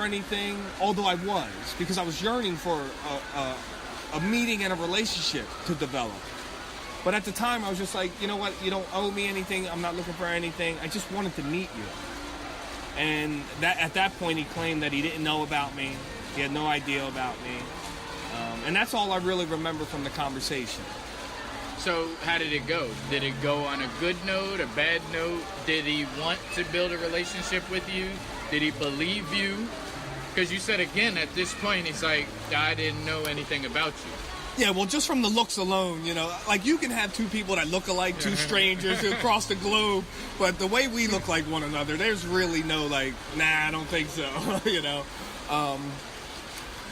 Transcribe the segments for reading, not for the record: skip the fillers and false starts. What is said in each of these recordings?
anything, although I was, because I was yearning for a meeting and a relationship to develop. But at the time, I was just like, you know what? You don't owe me anything. I'm not looking for anything. I just wanted to meet you. And at that point, he claimed that he didn't know about me. He had no idea about me. And that's all I really remember from the conversation. So how did it go? Did it go on a good note, a bad note? Did he want to build a relationship with you? Did he believe you? Because you said, again, at this point, he's like, I didn't know anything about you. Yeah, well, just from the looks alone, you know, like you can have two people that look alike, two strangers across the globe, but the way we look like one another, there's really no like, nah, I don't think so, you know.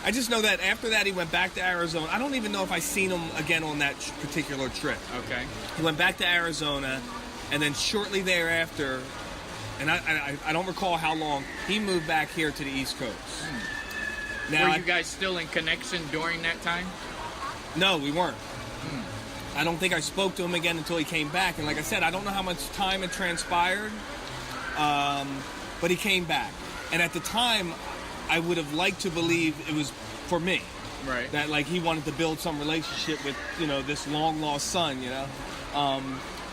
I just know that after that he went back to Arizona. I don't even know if I seen him again on that particular trip. Okay. He went back to Arizona, and then shortly thereafter, and I don't recall how long, he moved back here to the East Coast. Now, were you guys still in connection during that time? No, we weren't. I don't think I spoke to him again until he came back. And like I said, I don't know how much time had transpired, but he came back. And at the time, I would have liked to believe it was for me. Right. That, like, he wanted to build some relationship with, you know, this long-lost son, you know.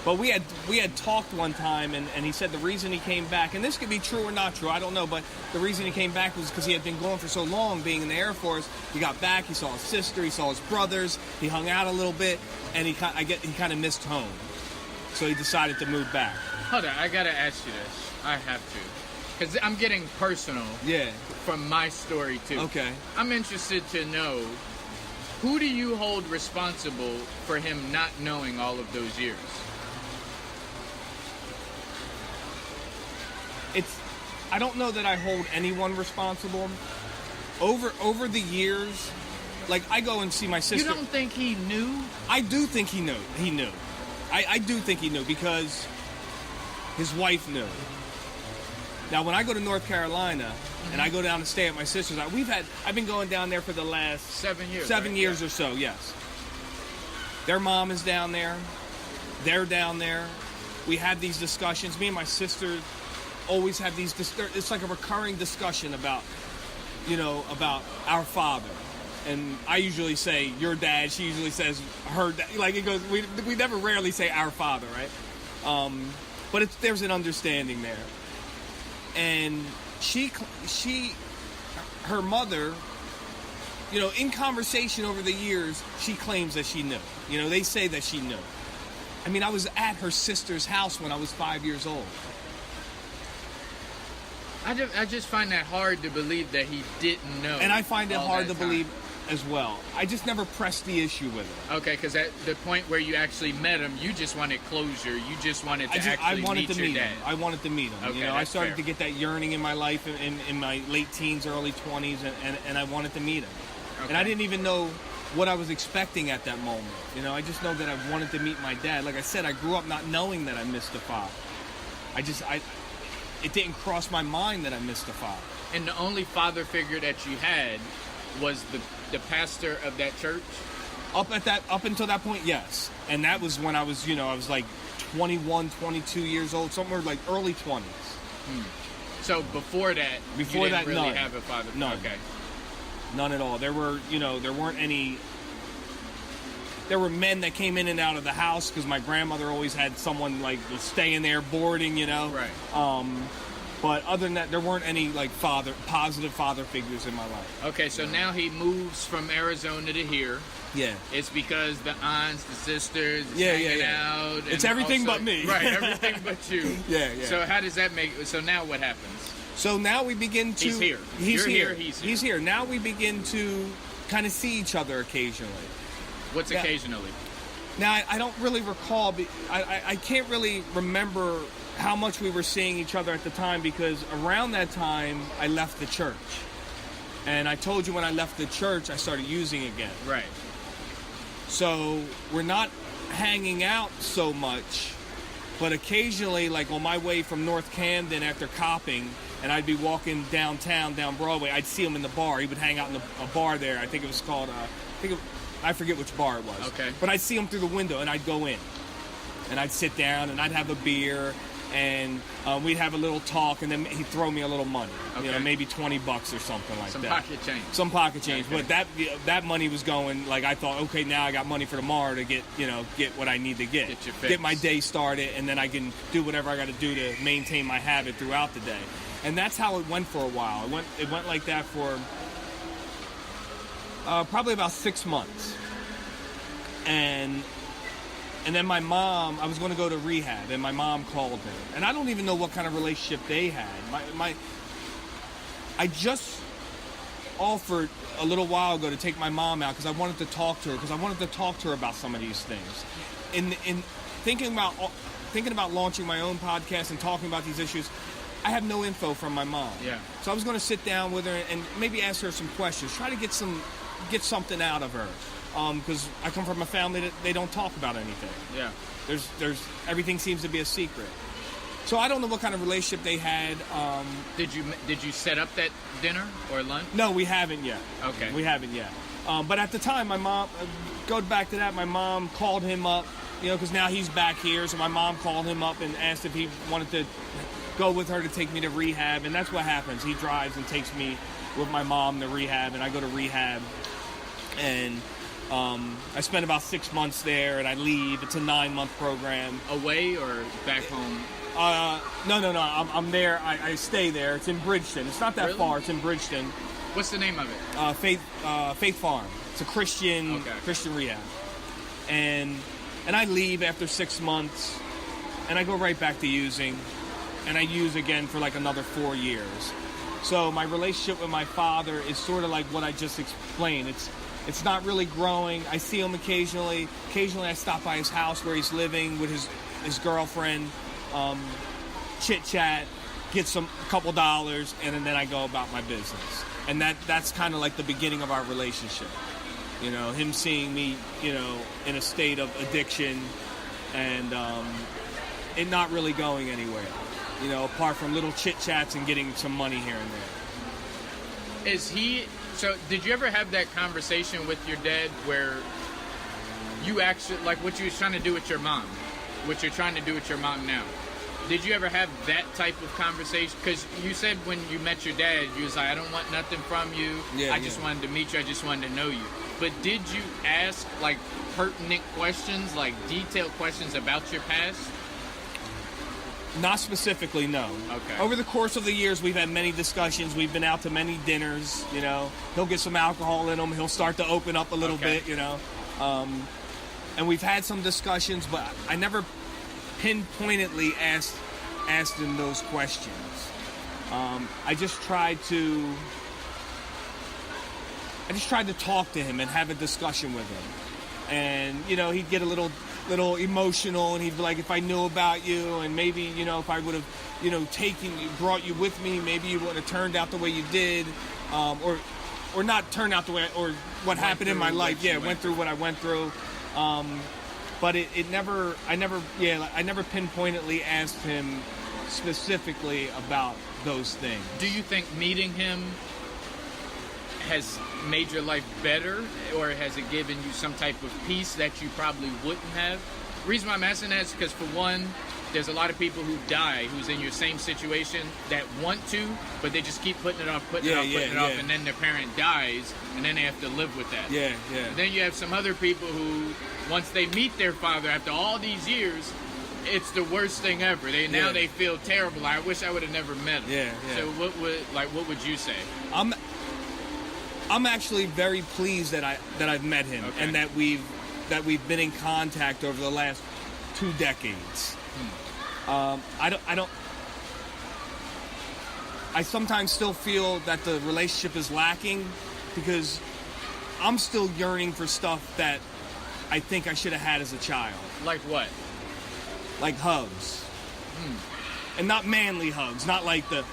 But we had talked one time, and he said the reason he came back, and this could be true or not true, I don't know, but the reason he came back was because he had been gone for so long, being in the Air Force. He got back, he saw his sister, he saw his brothers, he hung out a little bit, and he kind of missed home. So he decided to move back. Hold on, I gotta ask you this. I have to. Because I'm getting personal from my story, too. Okay. I'm interested to know, who do you hold responsible for him not knowing all of those years? I don't know that I hold anyone responsible. Over the years, like, I go and see my sister. You don't think he knew? I do think he knew. I do think he knew because his wife knew. Now, when I go to North Carolina and I go down to stay at my sister's, I've been going down there for the last 7 years. 7 years or so, yes. Their mom is down there. They're down there. We have these discussions. Me and my sister always have these, it's like a recurring discussion about, you know, about our father. And I usually say your dad, she usually says her dad. Like, it goes, we never rarely say our father, right? But there's an understanding there. And her mother, you know, in conversation over the years, she claims that she knew. You know, they say that she knew. I mean, I was at her sister's house when I was 5 years old. I just find that hard to believe that he didn't know. And I find it hard to believe as well. I just never pressed the issue with him. Okay, because at the point where you actually met him, you just wanted closure. You just wanted to meet your dad. I wanted to meet him. Okay, you know, I started to get that yearning in my life in my late teens, early 20s, and I wanted to meet him. Okay. And I didn't even know what I was expecting at that moment. You know, I just know that I wanted to meet my dad. Like I said, I grew up not knowing that I missed a father. It didn't cross my mind that I missed a father. And the only father figure that you had was the pastor of that church? Up until that point, yes. And that was when I was, you know, I was like 21, 22 years old, somewhere like early 20s. So before that, you didn't really none. have a father? No. Okay. None at all. There weren't any. There were men that came in and out of the house because my grandmother always had someone like staying there boarding, you know. Right. But other than that, there weren't any like positive father figures in my life. Okay, so now he moves from Arizona to here. Yeah. It's because the aunts, the sisters, hanging out. It's everything but me. Right, everything but you. Yeah. So how does that make? So now what happens? So now we begin to. He's here. He's here. He's here. Now we begin to kind of see each other occasionally. What's occasionally? Now, I don't really recall. I can't really remember how much we were seeing each other at the time because around that time, I left the church. And I told you when I left the church, I started using again. Right. So we're not hanging out so much, but occasionally, like on my way from North Camden after copping, and I'd be walking downtown, down Broadway, I'd see him in the bar. He would hang out in a bar there. I think it was called, I forget which bar it was. Okay. But I'd see him through the window, and I'd go in. And I'd sit down, and I'd have a beer, and we'd have a little talk, and then he'd throw me a little money, Okay. maybe $20 or something like Some that. pocket change. Some pocket change, Okay. but that money was going, like, I thought, okay, now I got money for tomorrow to get what I need to Get your fix. get my day started, and then I can do whatever I got to do to maintain my habit throughout the day. And that's how it went for a while. It went like that for probably about 6 months, and then my mom, I was going to go to rehab, and my mom called me. And I don't even know what kind of relationship they had. I just offered a little while ago to take my mom out because I wanted to talk to her, about some of these things. In thinking about launching my own podcast and talking about these issues, I have no info from my mom. Yeah. So I was going to sit down with her and maybe ask her some questions, try to get something out of her. Because I come from a family that they don't talk about anything. Yeah. There's everything seems to be a secret. So I don't know what kind of relationship they had. Did you set up that dinner or lunch? No, we haven't yet. Okay. We haven't yet. But at the time, my mom, go back to that, my mom called him up, because now he's back here. So my mom called him up and asked if he wanted to go with her to take me to rehab. And that's what happens. He drives and takes me with my mom to rehab, and I go to rehab. And I spent about 6 months there, and I leave. It's a 9-month program. Away or back home? No. I'm there. I stay there. It's in Bridgeton. It's not that Really? far. It's in Bridgeton. What's the name of it? Faith Farm. It's a Christian rehab. And I leave after 6 months, and I go right back to using, and I use again for like another 4 years. So my relationship with my father is sort of like what I just explained. It's not really growing. I see him occasionally. Occasionally I stop by his house where he's living with his girlfriend, chit-chat, get a couple dollars, and then I go about my business. And that's kind of like the beginning of our relationship. Him seeing me, in a state of addiction and it not really going anywhere, apart from little chit-chats and getting some money here and there. So, did you ever have that conversation with your dad where you actually, like what you was trying to do with your mom, what you're trying to do with your mom now? Did you ever have that type of conversation? Because you said when you met your dad, you was like, I don't want nothing from you. I just wanted to meet you. I just wanted to know you. But did you ask, like, pertinent questions, like detailed questions about your past? Not specifically, no. Okay. Over the course of the years, we've had many discussions. We've been out to many dinners, He'll get some alcohol in him. He'll start to open up a little bit, And we've had some discussions, but I never pinpointedly asked him those questions. I just tried to talk to him and have a discussion with him. And, he'd get a little emotional, and he'd be like, if I knew about you, and maybe, if I would have, brought you with me, maybe you wouldn't have turned out the way you did, or not turned out the way, or what happened in my life. Yeah, went through what I went through. But I never pinpointedly asked him specifically about those things. Do you think meeting him has made your life better, or has it given you some type of peace that you probably wouldn't have? The reason why I'm asking that is because, for one, there's a lot of people who die who's in your same situation that want to, but they just keep putting it off, putting it off, and then their parent dies, and then they have to live with that. Yeah. And then you have some other people who, once they meet their father after all these years, it's the worst thing ever. They feel terrible. I wish I would have never met him. Yeah. So what would you say? I'm actually very pleased that I've met him, and that we've been in contact over the last 2 decades. I sometimes still feel that the relationship is lacking because I'm still yearning for stuff that I think I should have had as a child. Like what? Like hugs. And not manly hugs, not like the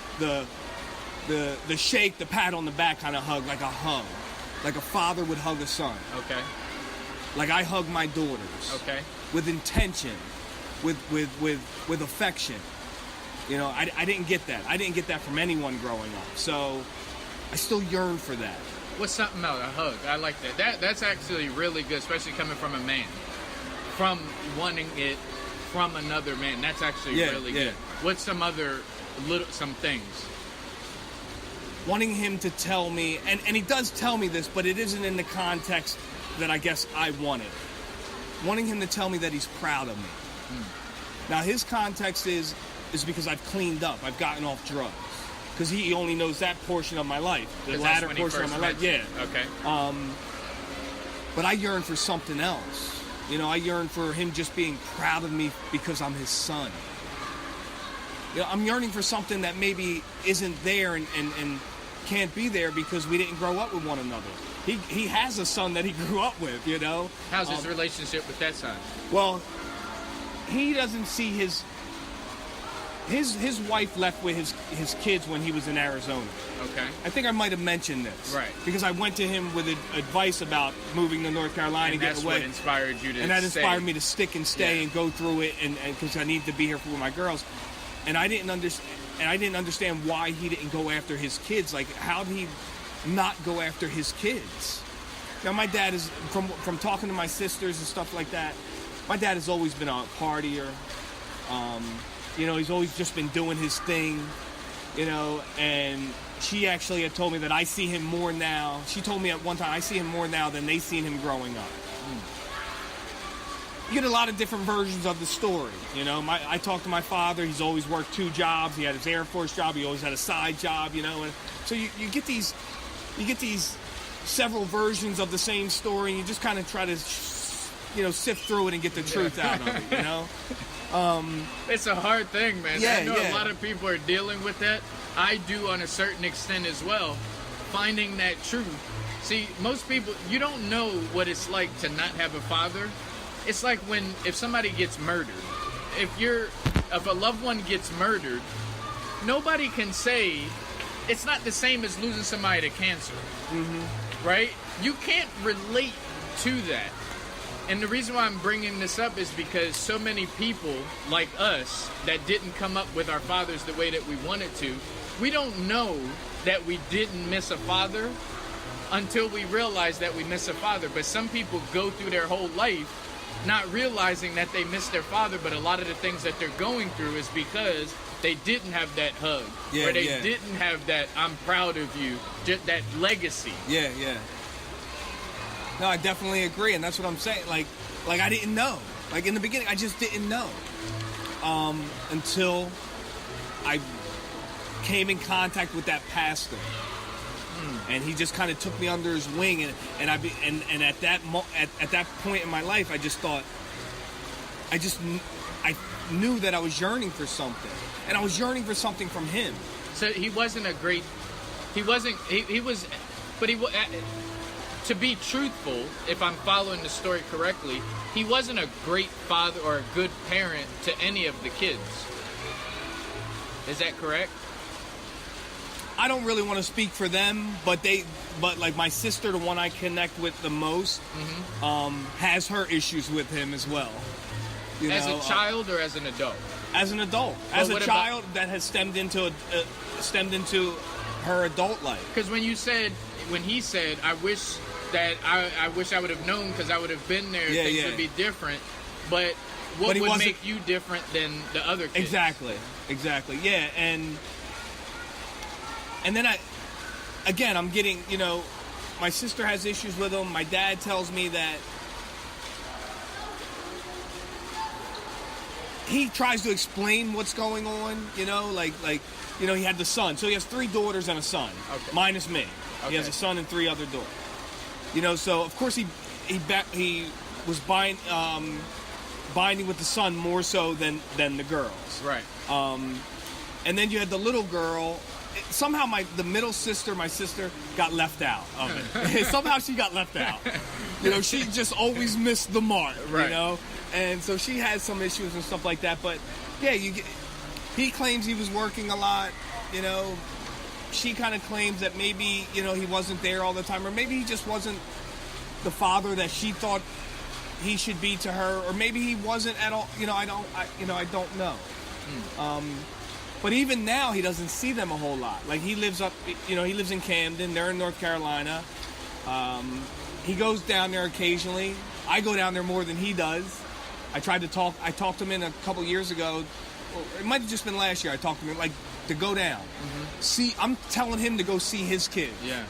shake, the pat on the back kind of hug, like a hug. Like a father would hug a son. Okay. Like I hug my daughters. Okay. With intention, with affection. I didn't get that. I didn't get that from anyone growing up. So I still yearn for that. What's something else? A hug. I like that. That's actually really good, especially coming from a man. From wanting it from another man. That's actually really good. What's some other some things? Wanting him to tell me, and he does tell me this, but it isn't in the context that I guess I wanted. Wanting him to tell me that he's proud of me. Now, his context is because I've cleaned up. I've gotten off drugs. Because he only knows that portion of my life. The latter portion of my life. Yeah. Okay. But I yearn for something else. You know, I yearn for him just being proud of me because I'm his son. You know, I'm yearning for something that maybe isn't there and can't be there because we didn't grow up with one another. He has a son that he grew up with, you know. How's his relationship with that son? Well, he doesn't see his wife left with his kids when he was in Arizona. Okay. I think I might have mentioned this. Right. Because I went to him with advice about moving to North Carolina and getting away. And that's what inspired you to And that inspired me to stick and stay and go through it and because I need to be here for my girls. And I didn't understand why he didn't go after his kids. Like, how did he not go after his kids? Now, my dad is, from talking to my sisters and stuff like that, my dad has always been a partier. You know, he's always just been doing his thing, you know, and she actually had told me that I see him more now. She told me at one time, I see him more now than they seen him growing up. You get a lot of different versions of the story, you know. I talked to my father. He's always worked 2 jobs. He had his Air Force job. He always had a side job, you know. And so you get these several versions of the same story, and you just kind of try to, you know, sift through it and get the truth out of it, you know. It's a hard thing, man. Yeah, I know a lot of people are dealing with that. I do on a certain extent as well. Finding that truth. See, most people, you don't know what it's like to not have a father. It's like if somebody gets murdered. If a loved one gets murdered, nobody can say it's not the same as losing somebody to cancer. Mm-hmm. Right? You can't relate to that. And the reason why I'm bringing this up is because so many people like us that didn't come up with our fathers the way that we wanted to, we don't know that we didn't miss a father until we realize that we miss a father. But some people go through their whole life not realizing that they missed their father, but a lot of the things that they're going through is because they didn't have that hug, or they didn't have that "I'm proud of you," just that legacy. Yeah. No, I definitely agree, and that's what I'm saying. Like I didn't know. Like in the beginning, I just didn't know until I came in contact with that pastor, and he just kind of took me under his wing, and at that point in my life, I just thought, I knew that I was yearning for something, and I was yearning for something from him. So he wasn't a great. He wasn't. He was, but he. To be truthful, if I'm following the story correctly, he wasn't a great father or a good parent to any of the kids. Is that correct? I don't really want to speak for them, but like my sister, the one I connect with the most, has her issues with him as well. As a child or as an adult? As an adult. As a child that has stemmed into her adult life. Because when he said, I wish I would have known because I would have been there, things would be different. But what would make you different than the other kids? Exactly. Yeah, and then I'm getting, you know, my sister has issues with him. My dad tells me that he tries to explain what's going on, you know, like you know, he had the son. So he has 3 daughters and a son, minus me. Okay. He has a son and 3 other daughters. You know, so of course he was binding with the son more so than the girls. Right. And then you had the little girl. Somehow the middle sister, my sister, got left out of it. Somehow she got left out. You know, she just always missed the mark. Right. You know, and so she has some issues and stuff like that. But yeah, he claims he was working a lot. You know. She kind of claims that maybe, you know, he wasn't there all the time, or maybe he just wasn't the father that she thought he should be to her, or maybe he wasn't at all. You know, I don't know. But even now, he doesn't see them a whole lot. Like he lives in Camden. They're in North Carolina. He goes down there occasionally. I go down there more than he does. I talked to him in a couple years ago it might have just been last year. I talked to him like to go down. See, I'm telling him to go see his kid. Yeah.